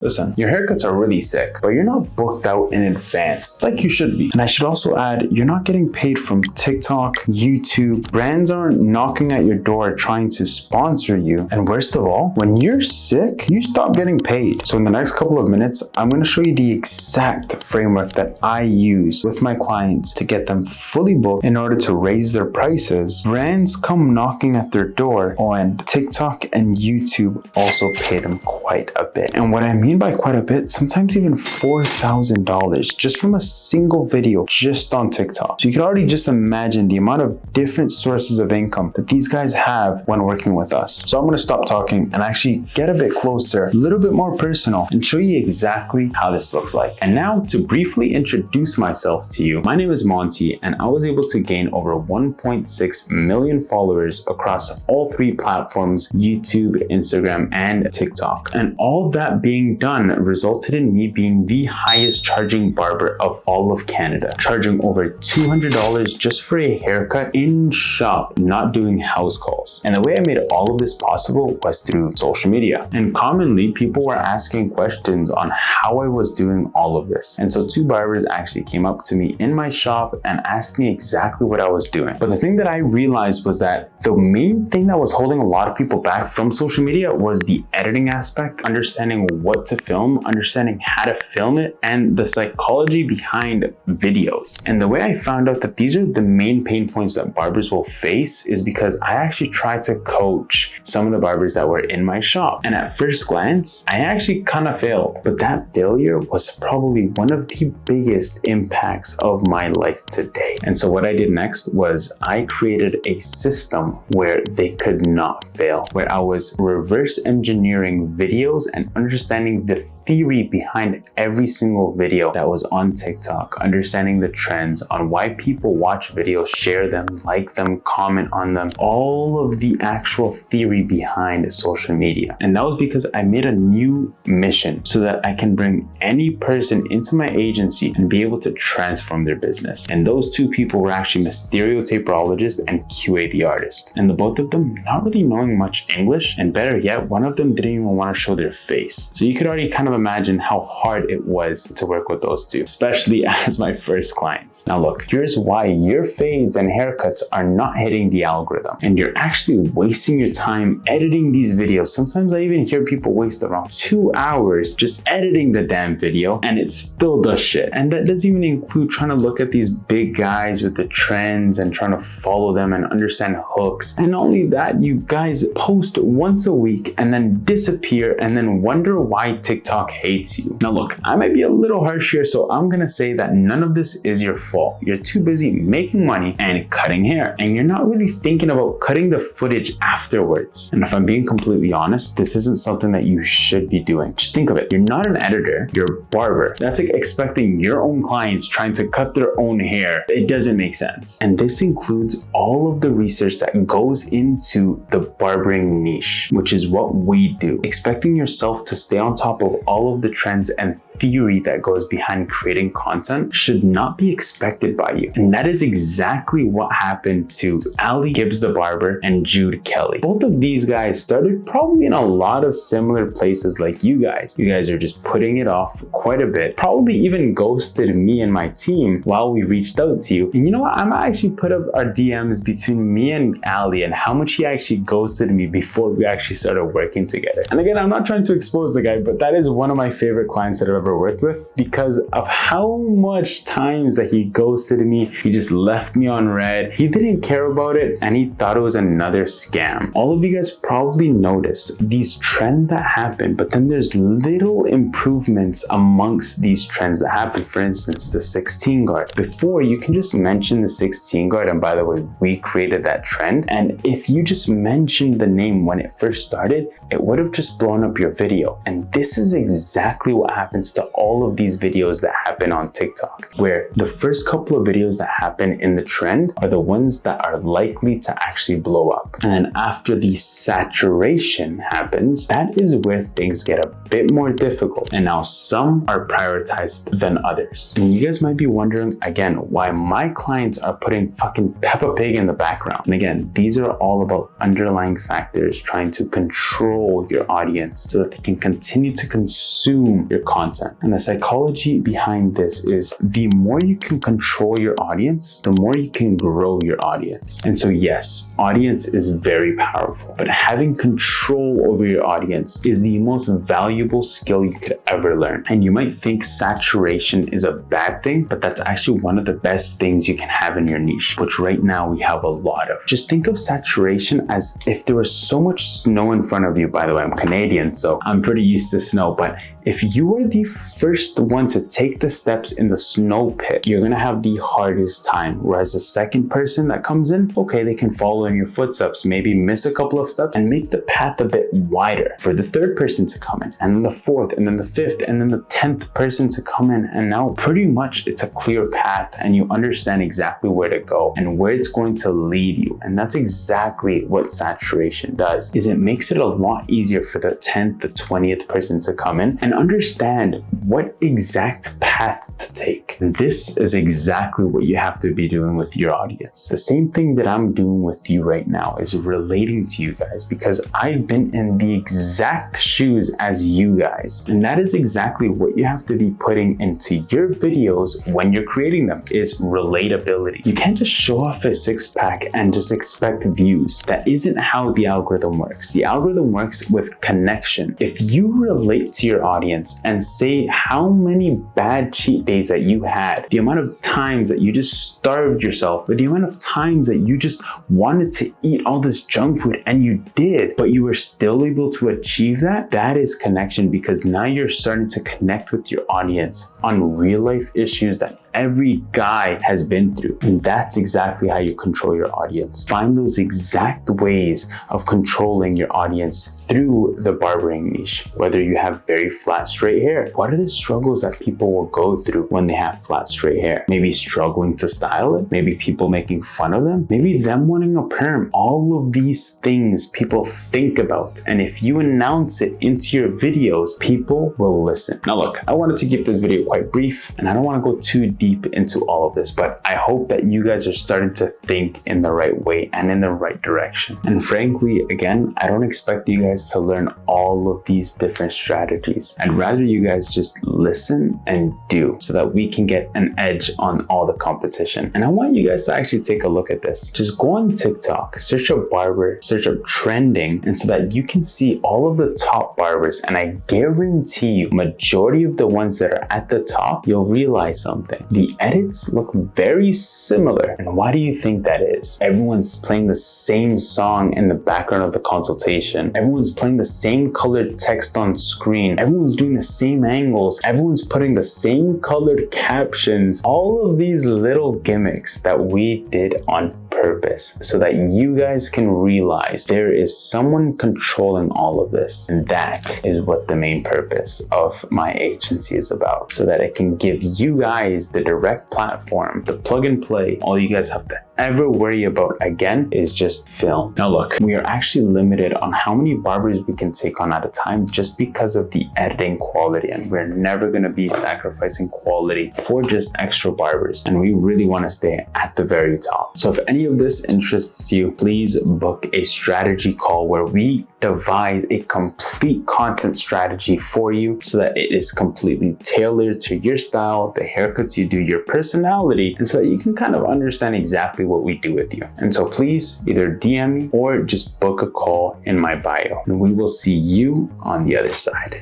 Listen, your haircuts are really sick, but you're not booked out in advance like you should be. And I should also add, you're not getting paid from TikTok, YouTube. Brands aren't knocking at your door trying to sponsor you. And worst of all, when you're sick, you stop getting paid. So in the next couple of minutes, I'm going to show you the exact framework that I use with my clients to get them fully booked in order to raise their prices. Brands come knocking at their door, and TikTok and YouTube also pay them quite a bit. And what I mean by quite a bit, sometimes even $4,000 just from a single video just on TikTok. So you can already just imagine the amount of different sources of income that these guys have when working with us. So I'm going to stop talking and actually get a bit closer, a little bit more personal, and show you exactly how this looks like. And now to briefly introduce myself to you, my name is Monty, and I was able to gain over 1.6 million followers across all three platforms, YouTube, Instagram, and TikTok. And all of that being done resulted in me being the highest charging barber of all of Canada, charging over $200 just for a haircut in shop, not doing house calls. And the way I made all of this possible was through social media. And commonly people were asking questions on how I was doing all of this. And so two barbers actually came up to me in my shop and asked me exactly what I was doing. But the thing that I realized was that the main thing that was holding a lot of people back from social media was the editing aspect, understanding what to film, understanding how to film it, and the psychology behind videos. And the way I found out that these are the main pain points that barbers will face is because I actually tried to coach some of the barbers that were in my shop. And at first glance, I actually kind of failed. But that failure was probably one of the biggest impacts of my life today. And so what I did next was I created a system where they could not fail, where I was reverse engineering videos and understanding the theory behind every single video that was on TikTok, understanding the trends on why people watch videos, share them, like them, comment on them, all of the actual theory behind social media. And that was because I made a new mission so that I can bring any person into my agency and be able to transform their business. And those two people were actually Mysterio Taperologist and QA the Artist. And the both of them not really knowing much English, and better yet, one of them didn't even want to show their face. So you could already kind of imagine how hard it was to work with those two, especially as my first clients. Now look, here's why your fades and haircuts are not hitting the algorithm, and you're actually wasting your time editing these videos. Sometimes I even hear people waste around 2 hours just editing the damn video, and it still does shit. And that doesn't even include trying to look at these big guys with the trends and trying to follow them and understand hooks. And not only that, you guys post once a week and then disappear and then wonder why TikTok hates you. Now look, I might be a little harsh here, so I'm gonna say that none of this is your fault. You're too busy making money and cutting hair, and you're not really thinking about cutting the footage afterwards. And if I'm being completely honest, this isn't something that you should be doing. Just think of it. You're not an editor, you're a barber. That's like expecting your own clients trying to cut their own hair. It doesn't make sense. And this includes all of the research that goes into the barbering niche, which is what we do. Expecting yourself to stay on top of all of the trends and theory that goes behind creating content should not be expected by you. And that is exactly what happened to Ali Gibbs the Barber and Jude Kelly. Both of these guys started probably in a lot of similar places like you guys. You guys are just putting it off quite a bit, probably even ghosted me and my team while we reached out to you. And you know what? I'm actually put up our DMs between me and Ali and how much he actually ghosted me before we actually started working together. And again, I'm not trying to expose the guy, but that is one of my favorite clients that I've ever worked with because of how much times that he ghosted me. He just left me on red. He didn't care about it and he thought it was another scam. All of you guys probably notice these trends that happen, but then there's little improvements amongst these trends that happen. For instance, the 16 guard. Before, you can just mention the 16 guard, and by the way, we created that trend. And if you just mentioned the name when it first started, it would have just blown up your video. And this is exactly what happens to all of these videos that happen on TikTok, where the first couple of videos that happen in the trend are the ones that are likely to actually blow up. And then after the saturation happens, that is where things get a bit more difficult. And now some are prioritized than others. And you guys might be wondering again why my clients are putting fucking Peppa Pig in the background. And again, these are all about underlying factors trying to control your audience so that they can continue to consume consume your content. And the psychology behind this is the more you can control your audience, the more you can grow your audience. And so yes, audience is very powerful, but having control over your audience is the most valuable skill you could ever learn. And you might think saturation is a bad thing, but that's actually one of the best things you can have in your niche, which right now we have a lot of. Just think of saturation as if there was so much snow in front of you. By the way, I'm Canadian, so I'm pretty used to snow, but if you are the first one to take the steps in the snow pit, you're gonna have the hardest time. Whereas the second person that comes in, okay, they can follow in your footsteps, maybe miss a couple of steps and make the path a bit wider for the third person to come in, and then the fourth, and then the fifth, and then the 10th person to come in. And now pretty much it's a clear path and you understand exactly where to go and where it's going to lead you. And that's exactly what saturation does, is it makes it a lot easier for the 10th, the 20th person to come in and understand what exact path to take. And this is exactly what you have to be doing with your audience. The same thing that I'm doing with you right now is relating to you guys, because I've been in the exact shoes as you guys. And that is exactly what you have to be putting into your videos when you're creating them, is relatability. You can't just show off a six-pack and just expect views. That isn't how the algorithm works. The algorithm works with connection. If you relate to your audience and say how many bad cheat days that you had, the amount of times that you just starved yourself, or the amount of times that you just wanted to eat all this junk food and you did, but you were still able to achieve that, that is connection, because now you're starting to connect with your audience on real life issues that every guy has been through. And that's exactly how you control your audience. Find those exact ways of controlling your audience through the barbering niche. Whether you have very flat straight hair, what are the struggles that people will go through when they have flat straight hair? Maybe struggling to style it, maybe people making fun of them, maybe them wanting a perm. All of these things people think about, and if you announce it into your videos, people will listen. Now look, I wanted to keep this video quite brief and I don't want to go too deep into all of this, but I hope that you guys are starting to think in the right way and in the right direction. And frankly, again, I don't expect you guys to learn all of these different strategies. I'd rather you guys just listen and do, so that we can get an edge on all the competition. And I want you guys to actually take a look at this. Just go on TikTok, search up barber, search up trending, and so that you can see all of the top barbers. And I guarantee you, majority of the ones that are at the top, you'll realize something. The edits look very similar. And why do you think that is? Everyone's playing the same song in the background of the consultation. Everyone's playing the same colored text on screen. Everyone's doing the same angles. Everyone's putting the same colored captions. All of these little gimmicks that we did on purpose, so that you guys can realize there is someone controlling all of this. And that is what the main purpose of my agency is about, so that I can give you guys the direct platform, the plug and play. All you guys have to ever worry about again is just film. Now look, we are actually limited on how many barbers we can take on at a time just because of the editing quality, and we're never going to be sacrificing quality for just extra barbers, and we really want to stay at the very top. So if any of this interests you, please book a strategy call where we devise a complete content strategy for you, so that it is completely tailored to your style, the haircuts you do, your personality, and so that you can kind of understand exactly what we do with you. And so please either DM me or just book a call in my bio, and we will see you on the other side.